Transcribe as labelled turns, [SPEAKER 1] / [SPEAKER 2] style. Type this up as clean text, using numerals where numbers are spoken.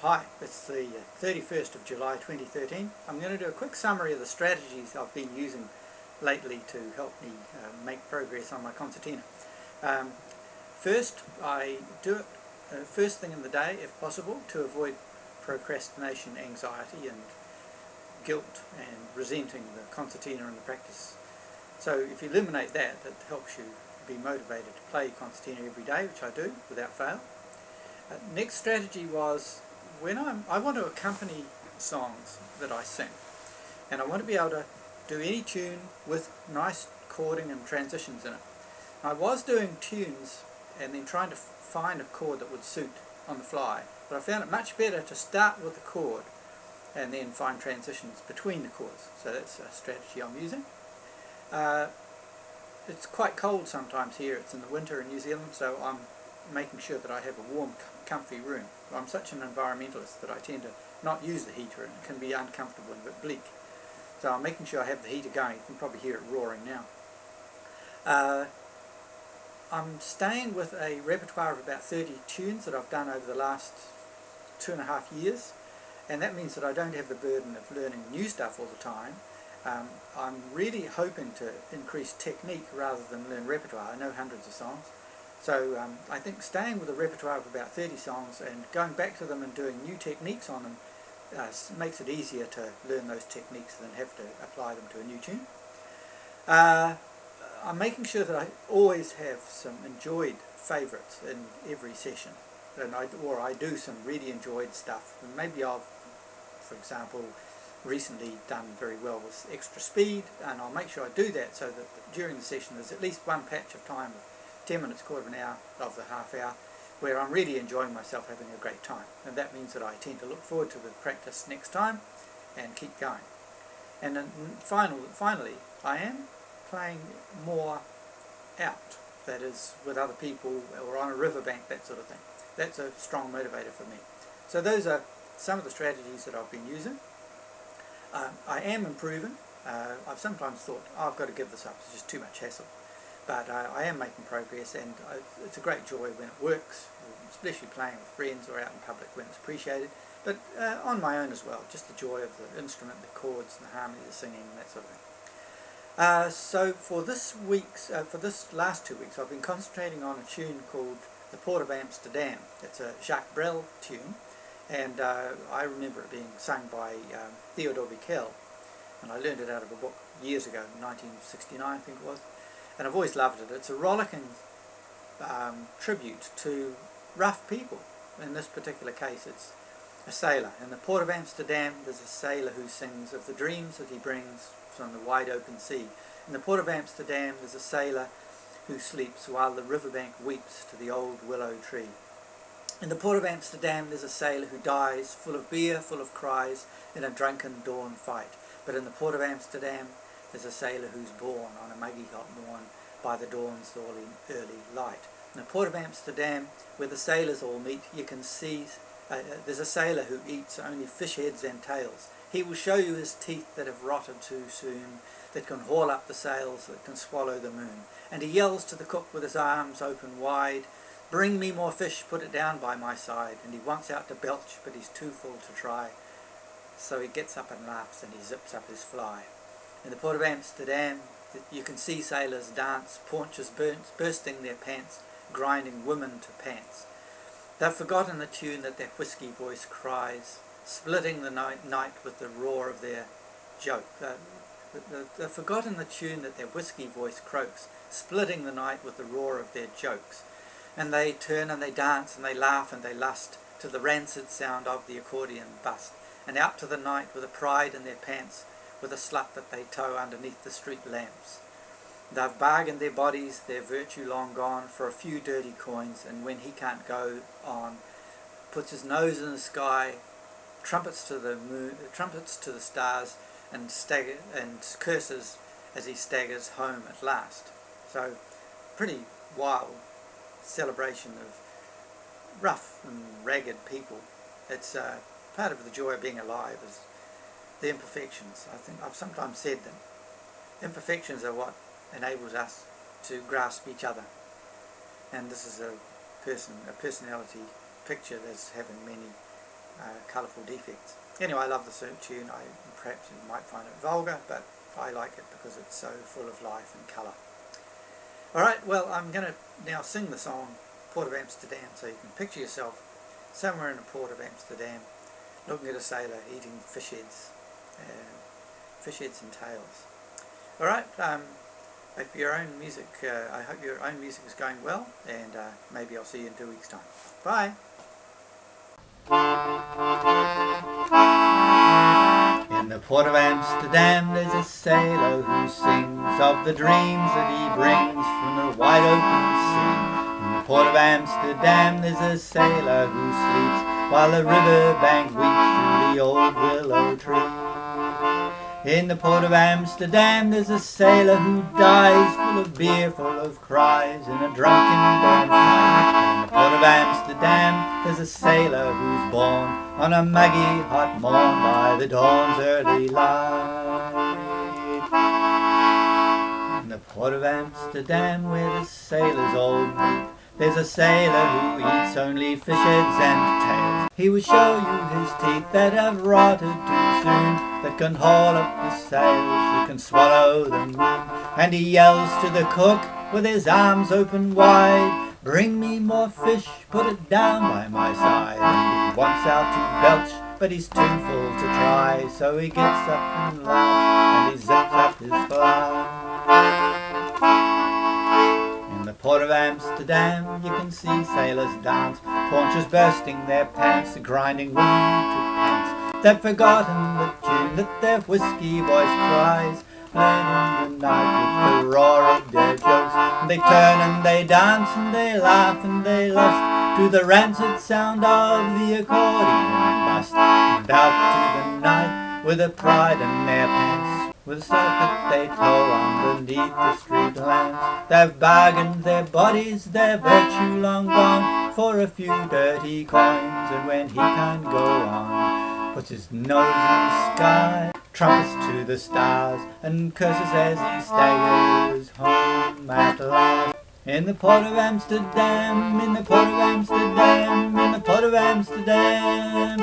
[SPEAKER 1] Hi, it's the 31st of July 2013. I'm going to do a quick summary of the strategies I've been using lately to help me make progress on my concertina. Um, First, I do it first thing in the day if possible to avoid procrastination, anxiety and guilt and resenting the concertina and the practice. So if you eliminate that, it helps you be motivated to play concertina every day, which I do without fail. Next strategy was when I want to accompany songs that I sing, and I want to be able to do any tune with nice chording and transitions in it. I was doing tunes and then trying to find a chord that would suit on the fly, but I found it much better to start with the chord and then find transitions between the chords. So that's a strategy I'm using. It's quite cold sometimes here. It's in the winter in New Zealand, so I'm making sure that I have a warm, comfy room. I'm such an environmentalist that I tend to not use the heater, and it can be uncomfortable and a bit bleak. So I'm making sure I have the heater going. You can probably hear it roaring now. I'm staying with a repertoire of about 30 tunes that I've done over the last 2.5 years, and that means that I don't have the burden of learning new stuff all the time. I'm really hoping to increase technique rather than learn repertoire. I know hundreds of songs. So I think staying with a repertoire of about 30 songs and going back to them and doing new techniques on them makes it easier to learn those techniques than have to apply them to a new tune. I'm making sure that I always have some enjoyed favourites in every session, and I do some really enjoyed stuff. And maybe I've, for example, recently done very well with extra speed, and I'll make sure I do that so that during the session there's at least one patch of time, 10 minutes, quarter of an hour of the half hour, where I'm really enjoying myself, having a great time. And that means that I tend to look forward to the practice next time and keep going. And then finally, I am playing more out, that is with other people or on a riverbank, that sort of thing. That's a strong motivator for me. So those are some of the strategies that I've been using. I am improving. I've sometimes thought, oh, I've got to give this up, it's just too much hassle. But I am making progress, and it's a great joy when it works, especially playing with friends or out in public when it's appreciated, but on my own as well, just the joy of the instrument, the chords, the harmony, the singing, and that sort of thing. So for this last 2 weeks, I've been concentrating on a tune called the Port of Amsterdam. It's a Jacques Brel tune, and I remember it being sung by Theodore Bickel, and I learned it out of a book years ago, 1969 I think it was. And I've always loved it. It's a rollicking tribute to rough people. In this particular case, it's a sailor. In the Port of Amsterdam, there's a sailor who sings of the dreams that he brings from the wide open sea. In the Port of Amsterdam, there's a sailor who sleeps while the riverbank weeps to the old willow tree. In the Port of Amsterdam, there's a sailor who dies, full of beer, full of cries, in a drunken dawn fight. But in the Port of Amsterdam, there's a sailor who's born on a muggy hot morn by the dawn's early light. In the Port of Amsterdam, where the sailors all meet, you can see there's a sailor who eats only fish heads and tails. He will show you his teeth that have rotted too soon, that can haul up the sails, that can swallow the moon. And he yells to the cook with his arms open wide, "Bring me more fish, put it down by my side." And he wants out to belch, but he's too full to try. So he gets up and laughs, and he zips up his fly. In the Port of Amsterdam, you can see sailors dance, paunches bursting their pants, grinding women to pants. They've forgotten the tune that their whisky voice cries, splitting the night with the roar of their joke. They've forgotten the tune that their whisky voice croaks, splitting the night with the roar of their jokes. And they turn and they dance and they laugh and they lust to the rancid sound of the accordion bust, and out to the night with a pride in their pants, with a slut that they tow underneath the street lamps. They've bargained their bodies, their virtue long gone, for a few dirty coins, and when he can't go on, puts his nose in the sky, trumpets to the moon, trumpets to the stars, and curses as he staggers home at last. So, pretty wild celebration of rough and ragged people. It's part of the joy of being alive is the imperfections. I think I've sometimes said that imperfections are what enables us to grasp each other, and this is a personality picture that's having many colourful defects. Anyway, I love the tune. Perhaps you might find it vulgar, but I like it because it's so full of life and colour. Alright, well, I'm going to now sing the song Port of Amsterdam, so you can picture yourself somewhere in the Port of Amsterdam looking at a sailor eating fish heads and tails. Alright, if your own music, I hope your own music is going well, and maybe I'll see you in 2 weeks' time. Bye! In the Port of Amsterdam there's a sailor who sings of the dreams that he brings from the wide open sea. In the Port of Amsterdam there's a sailor who sleeps while the riverbank weeps through the old willow tree. In the Port of Amsterdam there's a sailor who dies, full of beer, full of cries, in a drunken bonfire. In the Port of Amsterdam there's a sailor who's born on a muggy hot morn by the dawn's early light. In the Port of Amsterdam where the sailors all meet, there's a sailor who eats only fish heads and tails. He will show you his teeth that have rotted too soon, that can haul up the sails, that can swallow the moon. And he yells to the cook with his arms open wide, "Bring me more fish, put it down by my side." And he wants out to belch, but he's too full to try, so he gets up and laughs, and he zips up his fly. In the Port of Amsterdam you can see sailors dance, paunches bursting their pants, grinding women to pants. They've forgotten the tune that their whiskey voice cries, played in the night with the roar of their jokes. And they turn and they dance and they laugh and they lust to the rancid sound of the accordion bust. And out to the night with a pride in their pants, with a soap that they tow underneath the street lamps. They've bargained their bodies, their virtue long gone, for a few dirty coins, and when he can't go on, puts his nose in the sky, trumpets to the stars, and curses as he staggers home at last. In the Port of Amsterdam, in the Port of Amsterdam, in the Port of Amsterdam.